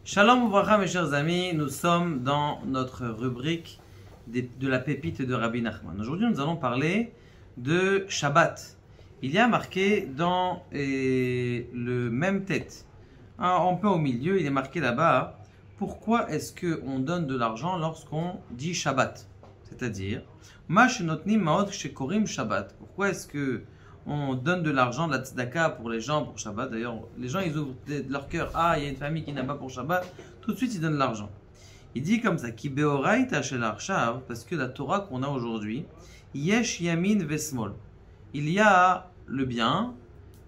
Shalom Ouvracha mes chers amis, nous sommes dans notre rubrique de la pépite de Rabbi Nachman. Aujourd'hui nous allons parler de Shabbat. Il y a marqué dans le même tête, un peu au milieu, il est marqué là-bas, pourquoi est-ce qu'on donne de l'argent lorsqu'on dit Shabbat? C'est-à-dire, Ma shenotnim maot shekorim Shabbat. Pourquoi est-ce que on donne de l'argent, de la tzedaka pour les gens pour Shabbat? D'ailleurs, les gens ils ouvrent de leur cœur. Ah, il y a une famille qui n'a pas pour Shabbat. Tout de suite, ils donnent de l'argent. Il dit comme ça, Ki beoraita shel arshav, parce que la Torah qu'on a aujourd'hui, yesh yamin vesmol. Il y a le bien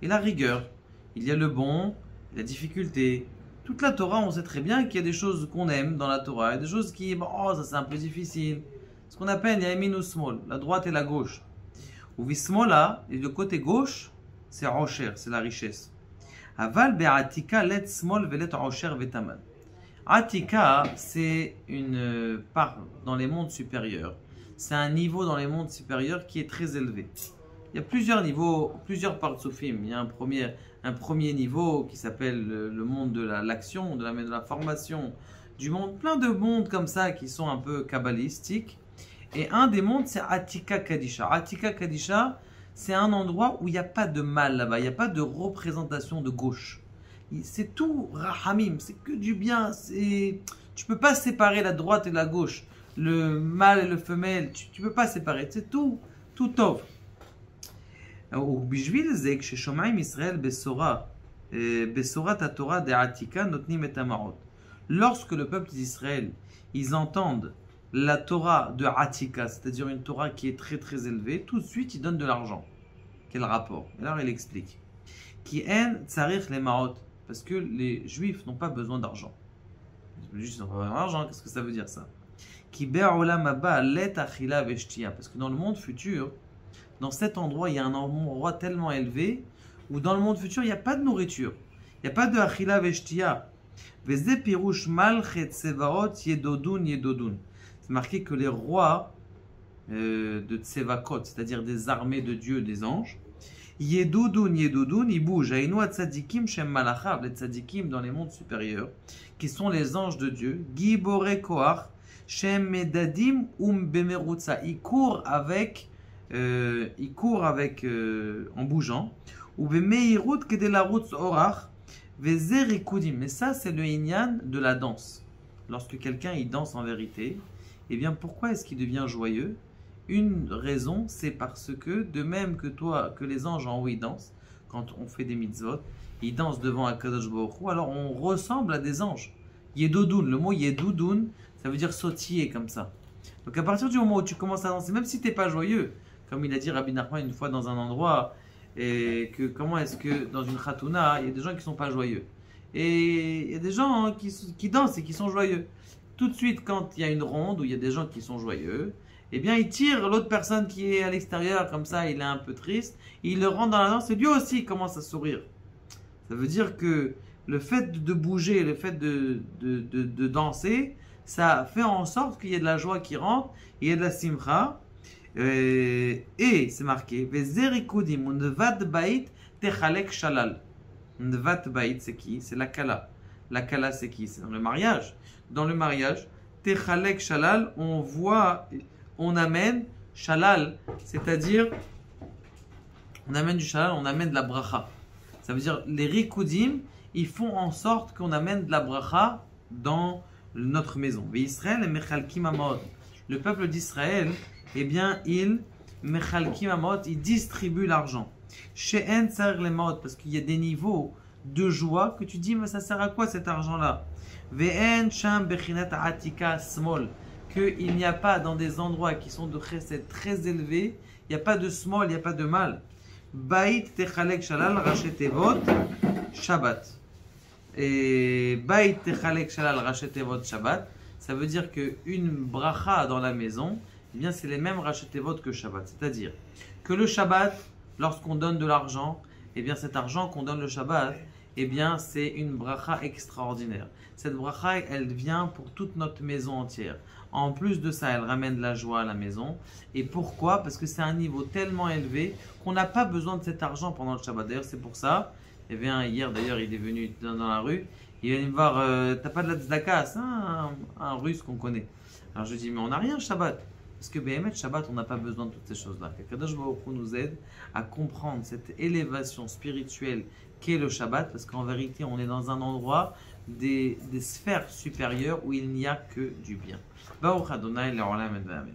et la rigueur. Il y a le bon et la difficulté. Toute la Torah, on sait très bien qu'il y a des choses qu'on aime dans la Torah et des choses qui, ça c'est un peu difficile. Ce qu'on appelle yamin ou smol, la droite et la gauche. Ou vismola, et le côté gauche, c'est Osher, c'est la richesse. Aval be'atika let smol velet Osher vetaman. Atika, c'est une part dans les mondes supérieurs. C'est un niveau dans les mondes supérieurs qui est très élevé. Il y a plusieurs niveaux, plusieurs parts soufim. Il y a un premier niveau qui s'appelle le monde de l'action, de la formation, du monde, plein de mondes comme ça qui sont un peu kabbalistiques. Et un des mondes, c'est Atika Kadisha. Atika Kadisha, c'est un endroit où il n'y a pas de mal là-bas, il n'y a pas de représentation de gauche. C'est tout rahamim, c'est que du bien. Tu ne peux pas séparer la droite et la gauche, le mâle et le femelle, tu ne peux pas séparer. C'est tout tov. Lorsque le peuple d'Israël, ils entendent la Torah de Atika, c'est-à-dire une Torah qui est très très élevée, tout de suite il donne de l'argent. Quel rapport? Alors il explique. Qui en tsarich les maot, parce que les juifs n'ont pas besoin d'argent. Les juifs n'ont pas besoin d'argent, qu'est-ce que ça veut dire ça? Qui be'olam haba let achila veshtia, parce que dans le monde futur, dans cet endroit, il y a un endroit tellement élevé où dans le monde futur, il n'y a pas de nourriture. Il n'y a pas de achila veshtia. Veze pirush malchet sevaot yedodun yedodun. C'est marqué que les rois de Tsevakot, c'est-à-dire des armées de Dieu, des anges, Yedoudoun, Yedoudoun, ils bougent. Aïnou tzadikim shem malachav, les tzadikim dans les mondes supérieurs, qui sont les anges de Dieu, Gibore koach, shem medadim bemerutza. Ils courent avec, en bougeant, ou bemeirut kedelarutz orach, vezerikudim. Mais ça, c'est le inyan de la danse. Lorsque quelqu'un il danse en vérité, eh bien, pourquoi est-ce qu'il devient joyeux? Une raison, c'est parce que, de même que toi, que les anges en haut, ils dansent, quand on fait des mitzvot, ils dansent devant Akadosh Baruch Hu, alors on ressemble à des anges. Yedoudoun, le mot Yedoudoun, ça veut dire sautiller comme ça. Donc à partir du moment où tu commences à danser, même si tu n'es pas joyeux, comme il a dit Rabbi Nachman une fois dans un endroit, et que comment est-ce que dans une khatouna, il y a des gens qui ne sont pas joyeux. Et il y a des gens qui dansent et qui sont joyeux. Tout de suite, quand il y a une ronde où il y a des gens qui sont joyeux, eh bien, il tire l'autre personne qui est à l'extérieur, comme ça, il est un peu triste, il le rentre dans la danse et lui aussi il commence à sourire. Ça veut dire que le fait de bouger, le fait de danser, ça fait en sorte qu'il y ait de la joie qui rentre, il y a de la simcha, et c'est marqué, Vezerikudim, Nvad Bait Techalek Shalal. Nvat Bait, c'est qui? C'est la Kala. La Kala, c'est qui? C'est dans le mariage. Dans le mariage, Techalek Shalal, on amène Shalal, c'est-à-dire, on amène du Shalal, on amène de la bracha. Ça veut dire, les Rikudim, ils font en sorte qu'on amène de la bracha dans notre maison. Mais Israël et Mechalkim Amod, le peuple d'Israël, eh bien, il distribue l'argent. Chez En Tsar les Maot, parce qu'il y a des niveaux de joie que tu dis, mais ça sert à quoi cet argent-là? Ve'en sham bechinat atika small, qu'il n'y a pas dans des endroits qui sont de chesed très élevés, il n'y a pas de small, il n'y a pas de mal. Bait techalek shalal rachetevot Shabbat. Et Bait techalek shalal rachetevot Shabbat, ça veut dire qu'une bracha dans la maison, eh bien c'est les mêmes rachetevot que Shabbat. C'est-à-dire que le Shabbat, lorsqu'on donne de l'argent, eh bien cet argent qu'on donne le Shabbat, eh bien c'est une bracha extraordinaire. Cette bracha, elle vient pour toute notre maison entière. En plus de ça, elle ramène de la joie à la maison. Et pourquoi? Parce que c'est un niveau tellement élevé qu'on n'a pas besoin de cet argent pendant le Shabbat. D'ailleurs, c'est pour ça, il y avait un hier, d'ailleurs, il est venu dans la rue, Il va me voir, t'as pas de la tzedaka, c'est un russe qu'on connaît. Alors je dis, mais on n'a rien Shabbat. Parce que Béhémet, Shabbat, on n'a pas besoin de toutes ces choses-là. Kadosh Baruch Hu nous aide à comprendre cette élévation spirituelle qu'est le Shabbat, parce qu'en vérité, on est dans un endroit des sphères supérieures où il n'y a que du bien. Baruch Adonai, l'Olam et Amen.